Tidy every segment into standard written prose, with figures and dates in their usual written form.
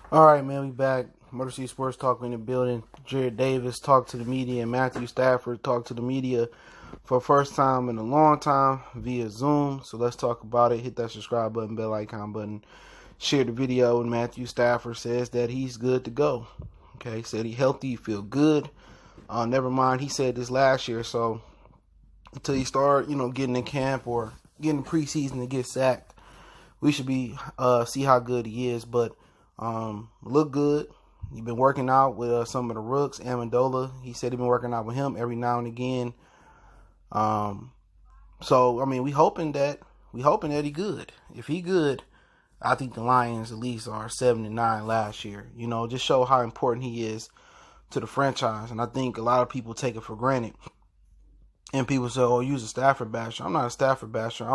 All right, man, we back. Motor City Sports Talk in the building. Jarrad Davis talked to the media, and Matthew Stafford talked to the media for the first time in a long time via Zoom. So let's talk about it. Hit that subscribe button, bell icon button, share the video. And Matthew Stafford says that he's good to go. Okay, said he healthy, feel good. Never mind, he said this last year. So until you start, getting in camp or getting preseason to get sacked, we should be see how good he is. But look good. He's been working out with some of the rooks. Amendola, he said he's been working out with him every now and again. So I mean, we hoping that he good. If he good, I think the Lions at least are 7-9 last year. Just show how important he is to the franchise. And I think a lot of people take it for granted. And people say, "Oh, you're a Stafford basher." I'm not a Stafford basher.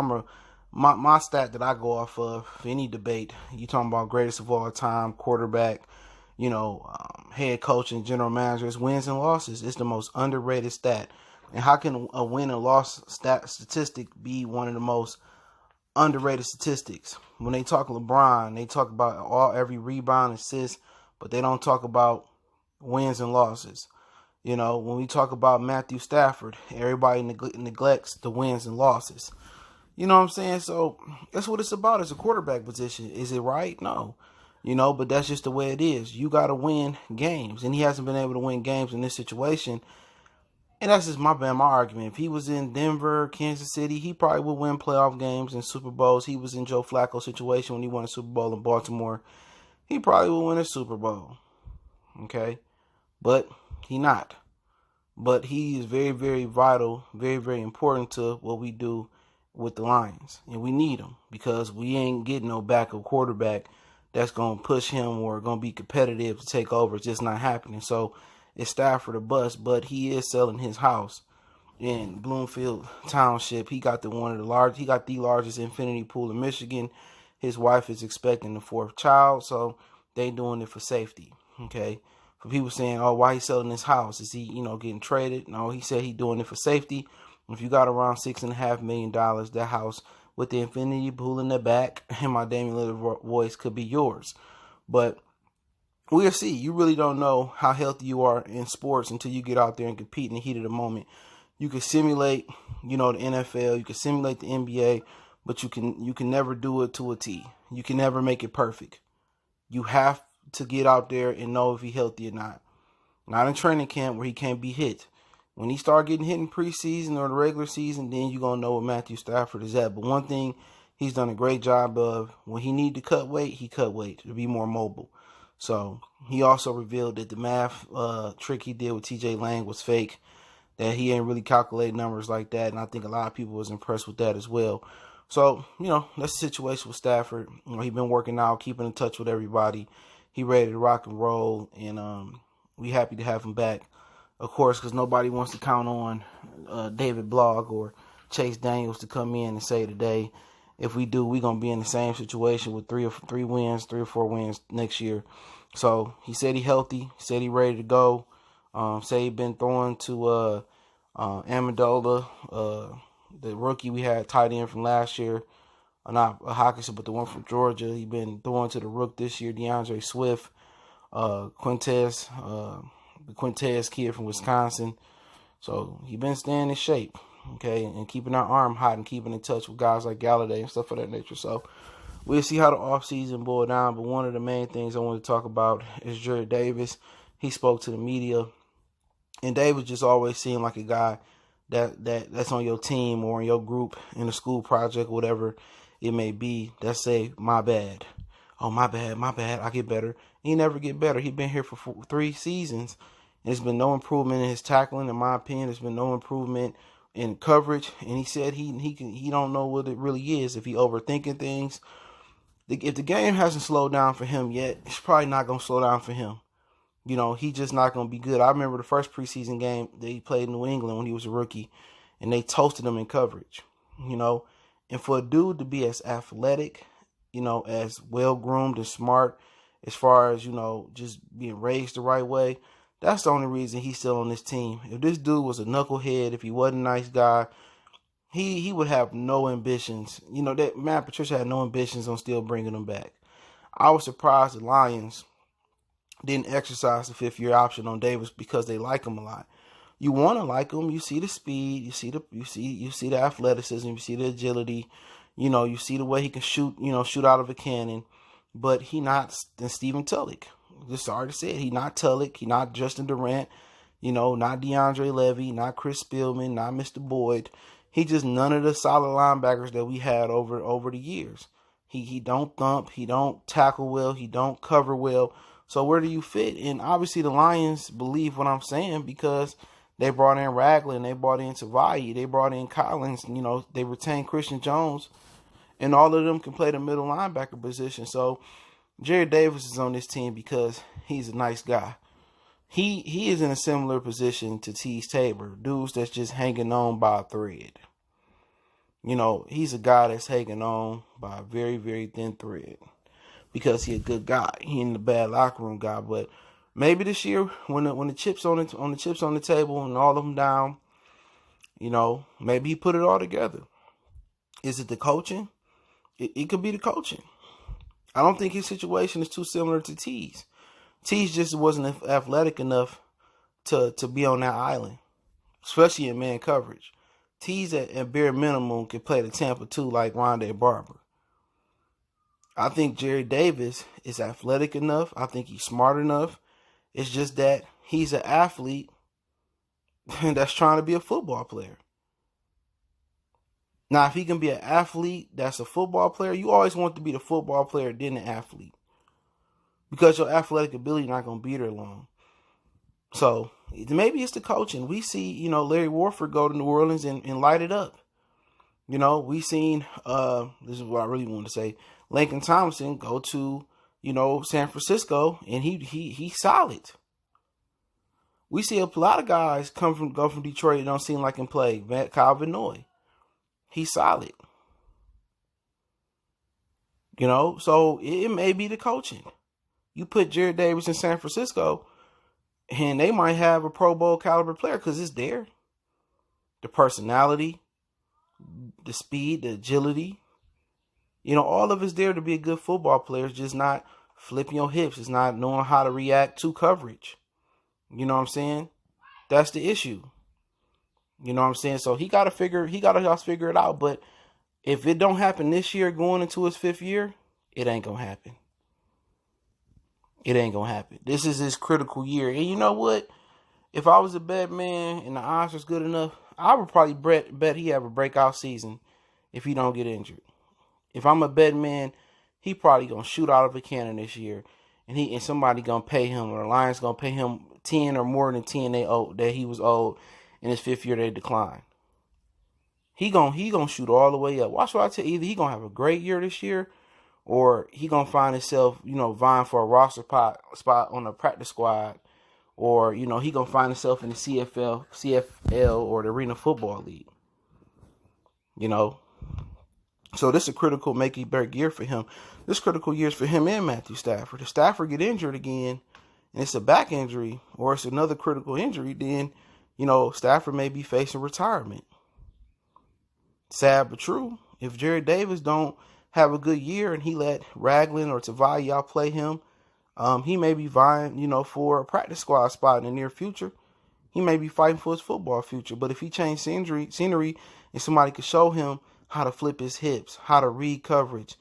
My stat that I go off of for any debate, you talking about greatest of all time, quarterback, head coach and general manager, is wins and losses. It's the most underrated stat. And how can a win and loss statistic be one of the most underrated statistics? When they talk LeBron, they talk about every rebound, assist, but they don't talk about wins and losses. When we talk about Matthew Stafford, everybody neglects the wins and losses. You know what I'm saying? So that's what it's about. It's a quarterback position. Is it right? No. But that's just the way it is. You got to win games. And he hasn't been able to win games in this situation. And that's just my argument. If he was in Denver, Kansas City, he probably would win playoff games and Super Bowls. He was in Joe Flacco's situation when he won a Super Bowl in Baltimore. He probably would win a Super Bowl. Okay? But he not. But he is very, very vital, very, very important to what we do with the Lions. And we need him because we ain't getting no backup quarterback that's going to push him or going to be competitive to take over. It's just not happening. So it's Stafford or bust, but he is selling his house in Bloomfield Township. He got the largest infinity pool in Michigan. His wife is expecting the fourth child, so they doing it for safety. Okay. For people saying, "Oh, why he selling his house? Is he, getting traded?" No, he said he doing it for safety. If you got around $6.5 million, that house with the infinity pool in the back, and my Damian Lillard voice could be yours. But we'll see. You really don't know how healthy you are in sports until you get out there and compete in the heat of the moment. You can simulate, the NFL. You can simulate the NBA, but you can never do it to a T. You can never make it perfect. You have to get out there and know if he's healthy or not. Not in training camp where he can't be hit. When he start getting hit in preseason or the regular season, then you're going to know where Matthew Stafford is at. But one thing he's done a great job of, when he need to cut weight, he cut weight to be more mobile. So he also revealed that the math trick he did with TJ Lang was fake, that he ain't really calculate numbers like that. And I think a lot of people was impressed with that as well. So, that's the situation with Stafford. He's been working out, keeping in touch with everybody. He ready to rock and roll, and we happy to have him back. Of course, because nobody wants to count on David Blog or Chase Daniels to come in and say today, if we do, we're going to be in the same situation with three or four wins next year. So he said he healthy, said he ready to go. Say he been throwing to Amendola, the rookie we had tight end from last year. Not Hawkinson, but the one from Georgia. He been throwing to the rook this year, DeAndre Swift, Quintez, the Quintez kid from Wisconsin. So he been staying in shape, okay, and keeping our arm hot and keeping in touch with guys like Galladay and stuff of that nature. So we'll see how the offseason boil down. But one of the main things I want to talk about is Jarrad Davis. He spoke to the media, and Davis just always seemed like a guy that's on your team or in your group in a school project, whatever it may be, that say, "My bad. Oh, my bad. I get better." He never get better. He been here for 3 seasons. And there's been no improvement in his tackling, in my opinion. There's been no improvement in coverage. And he said he don't know what it really is. If he overthinking things, if the game hasn't slowed down for him yet, it's probably not gonna slow down for him. He just not gonna be good. I remember the first preseason game that he played in New England when he was a rookie, and they toasted him in coverage. And for a dude to be as athletic, as well-groomed and smart as far as, just being raised the right way, that's the only reason he's still on this team. If this dude was a knucklehead, if he wasn't a nice guy, he would have no ambitions. That Matt Patricia had no ambitions on still bringing him back. I was surprised the Lions didn't exercise the 5th-year option on Davis because they like him a lot. You want to like him. You see the speed. You see the athleticism. You see the agility. You see the way he can shoot. Shoot out of a cannon. But he not Stephen Tulloch. Just sorry to say it. He not Tulloch. He not Justin Durant. Not DeAndre Levy. Not Chris Spielman. Not Mr. Boyd. He just none of the solid linebackers that we had over the years. He don't thump. He don't tackle well. He don't cover well. So where do you fit? And obviously the Lions believe what I'm saying because they brought in Ragland, they brought in Tavayi, they brought in Collins, they retained Christian Jones, and all of them can play the middle linebacker position. So Jarrad Davis is on this team because he's a nice guy. He is in a similar position to Tease Tabor, dudes that's just hanging on by a thread. He's a guy that's hanging on by a very, very thin thread because he's a good guy. He ain't a bad locker room guy, but maybe this year, when the chips on the table and all of them down, maybe he put it all together. Is it the coaching? It could be the coaching. I don't think his situation is too similar to T's. T's just wasn't athletic enough to be on that island, especially in man coverage. T's at bare minimum can play the Tampa 2 like Rondé Barber. I think Jarrad Davis is athletic enough. I think he's smart enough. It's just that he's an athlete that's trying to be a football player. Now, if he can be an athlete that's a football player, you always want to be the football player then the athlete. Because your athletic ability not going to be there long. So, maybe it's the coaching. We see, Larry Warford go to New Orleans and light it up. We seen, this is what I really want to say, Lincoln Thompson go to, San Francisco, and he's solid. We see a lot of guys go from Detroit and don't seem like can play. Kyle Vinoy, he's solid. So it may be the coaching. You put Jarrad Davis in San Francisco, and they might have a Pro Bowl caliber player because it's there. The personality, the speed, the agility. All of it's there to be a good football player. It's just not flipping your hips. It's not knowing how to react to coverage. You know what I'm saying? That's the issue. You know what I'm saying? So he got to figure it out. But if it don't happen this year going into his 5th year, it ain't going to happen. It ain't going to happen. This is his critical year. And you know what? If I was a bet man and the odds was good enough, I would probably bet he have a breakout season if he don't get injured. If I'm a bet man, he probably going to shoot out of a cannon this year. And somebody going to pay him, or the Lions going to pay him 10 or more than 10 that he was owed in his 5th year they declined. He gonna shoot all the way up. Watch what I tell you. Either he going to have a great year this year, or he going to find himself, vying for a roster spot on the practice squad. Or, he going to find himself in the CFL or the Arena Football League. So this is a critical make-or-break year for him. This critical year is for him and Matthew Stafford. If Stafford get injured again, and it's a back injury, or it's another critical injury, then, Stafford may be facing retirement. Sad but true. If Jarrad Davis don't have a good year and he let Ragland or Tavayi outplay him, he may be vying, for a practice squad spot in the near future. He may be fighting for his football future. But if he changed scenery and somebody could show him how to flip his hips, how to read coverage,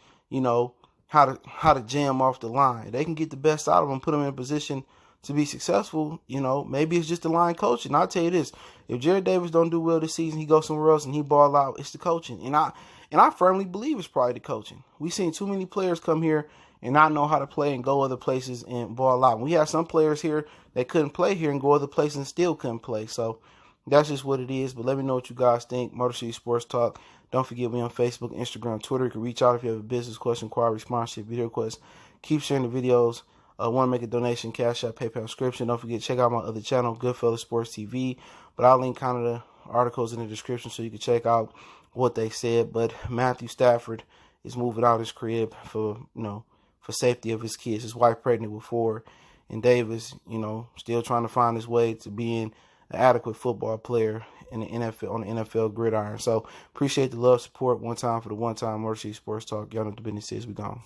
how to jam off the line, they can get the best out of him, put him in a position to be successful. Maybe it's just the line coaching. I'll tell you this: if Jarrad Davis don't do well this season, he goes somewhere else and he ball out. It's the coaching, and I firmly believe it's probably the coaching. We've seen too many players come here and not know how to play and go other places and ball out. We have some players here that couldn't play here and go other places and still couldn't play. So that's just what it is. But let me know what you guys think. Motor City Sports Talk. Don't forget we on Facebook, Instagram, Twitter. You can reach out if you have a business question, inquiry, sponsorship, video request. Keep sharing the videos. Want to make a donation, Cash App, PayPal subscription. Don't forget, check out my other channel, Goodfellas Sports TV. But I'll link kind of the articles in the description so you can check out what they said. But Matthew Stafford is moving out of his crib for safety of his kids. His wife pregnant with 4. And Davis, still trying to find his way to being an adequate football player in the NFL, on the NFL gridiron. So appreciate the love, support. One time for the one time. Motor City Sports Talk. Y'all know what the business is. We gone.